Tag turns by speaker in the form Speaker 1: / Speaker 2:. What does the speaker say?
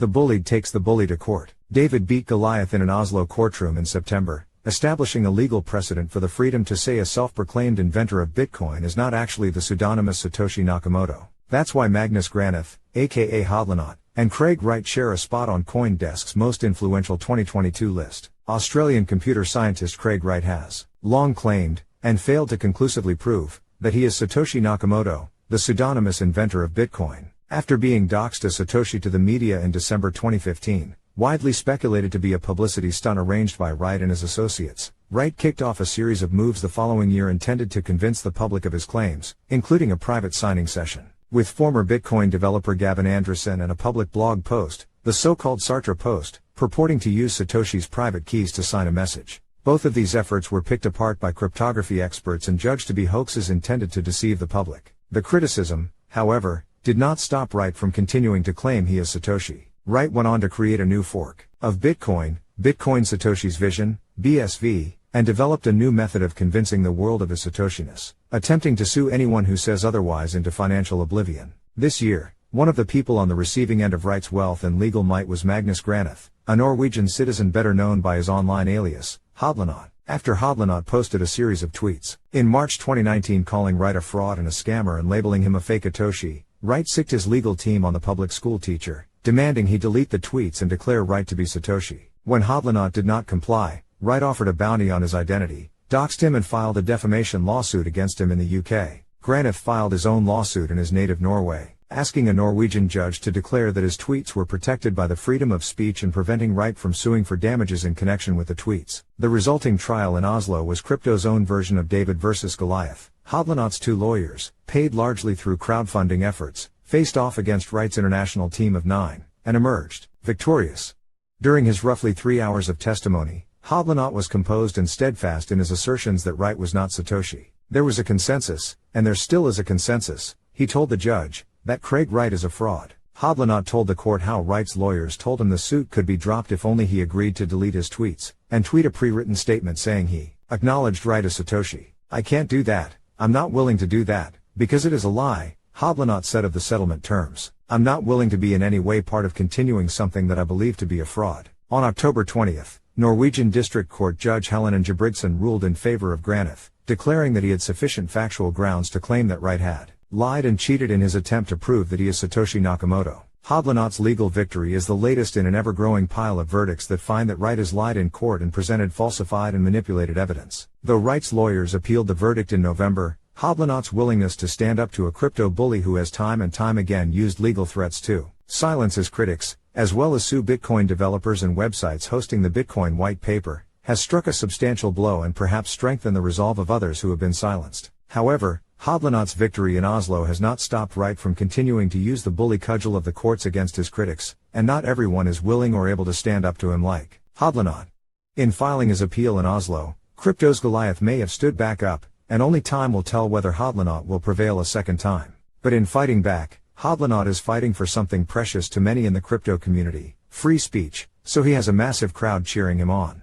Speaker 1: The Bullied takes the bully to court. David beat Goliath in an Oslo courtroom in September, establishing a legal precedent for the freedom to say a self-proclaimed inventor of Bitcoin is not actually the pseudonymous Satoshi Nakamoto. That's why Magnus Granath, aka Hodlonaut, and Craig Wright share a spot on CoinDesk's most influential 2022 list. Australian computer scientist Craig Wright has long claimed, and failed to conclusively prove, that he is Satoshi Nakamoto, the pseudonymous inventor of Bitcoin. After being doxxed as Satoshi to the media in December 2015, widely speculated to be a publicity stunt arranged by Wright and his associates, Wright kicked off a series of moves the following year intended to convince the public of his claims, including a private signing session with former Bitcoin developer Gavin Andresen and a public blog post, the so-called Sartre post, purporting to use Satoshi's private keys to sign a message. Both of these efforts were picked apart by cryptography experts and judged to be hoaxes intended to deceive the public. The criticism, however, did not stop Wright from continuing to claim he is Satoshi. Wright went on to create a new fork of Bitcoin, Bitcoin Satoshi's Vision, BSV, and developed a new method of convincing the world of his Satoshiness, attempting to sue anyone who says otherwise into financial oblivion. This year, one of the people on the receiving end of Wright's wealth and legal might was Magnus Granath, a Norwegian citizen better known by his online alias, Hodlonaut, after Hodlonaut posted a series of tweets in March 2019 calling Wright a fraud and a scammer and labeling him a fake Satoshi. Wright sicked his legal team on the public school teacher, demanding he delete the tweets and declare Wright to be Satoshi. When Hodlonaut did not comply, Wright offered a bounty on his identity, doxed him and filed a defamation lawsuit against him in the UK. Granath filed his own lawsuit in his native Norway, asking a Norwegian judge to declare that his tweets were protected by the freedom of speech and preventing Wright from suing for damages in connection with the tweets. The resulting trial in Oslo was crypto's own version of David versus Goliath. Hodlonaut's two lawyers, paid largely through crowdfunding efforts, faced off against Wright's international team of 9, and emerged victorious. During his roughly 3 hours of testimony, Hodlonaut was composed and steadfast in his assertions that Wright was not Satoshi. There was a consensus, and there still is a consensus, he told the judge, that Craig Wright is a fraud. Hodlonaut told the court how Wright's lawyers told him the suit could be dropped if only he agreed to delete his tweets, and tweet a pre-written statement saying he acknowledged Wright as Satoshi. "I can't do that. I'm not willing to do that, because it is a lie," Hodlonaut said of the settlement terms. "I'm not willing to be in any way part of continuing something that I believe to be a fraud." On October 20th, Norwegian District Court Judge Helen Ingebrigtsen ruled in favor of Granath, declaring that he had sufficient factual grounds to claim that Wright had lied and cheated in his attempt to prove that he is Satoshi Nakamoto. Hodlonaut's legal victory is the latest in an ever-growing pile of verdicts that find that Wright has lied in court and presented falsified and manipulated evidence. Though Wright's lawyers appealed the verdict in November, Hodlonaut's willingness to stand up to a crypto bully who has time and time again used legal threats to silence his critics, as well as sue Bitcoin developers and websites hosting the Bitcoin white paper, has struck a substantial blow and perhaps strengthened the resolve of others who have been silenced. However, Hodlonaut's victory in Oslo has not stopped Wright from continuing to use the bully cudgel of the courts against his critics, and not everyone is willing or able to stand up to him like Hodlonaut. In filing his appeal in Oslo, crypto's Goliath may have stood back up, and only time will tell whether Hodlonaut will prevail a second time. But in fighting back, Hodlonaut is fighting for something precious to many in the crypto community, free speech, so he has a massive crowd cheering him on.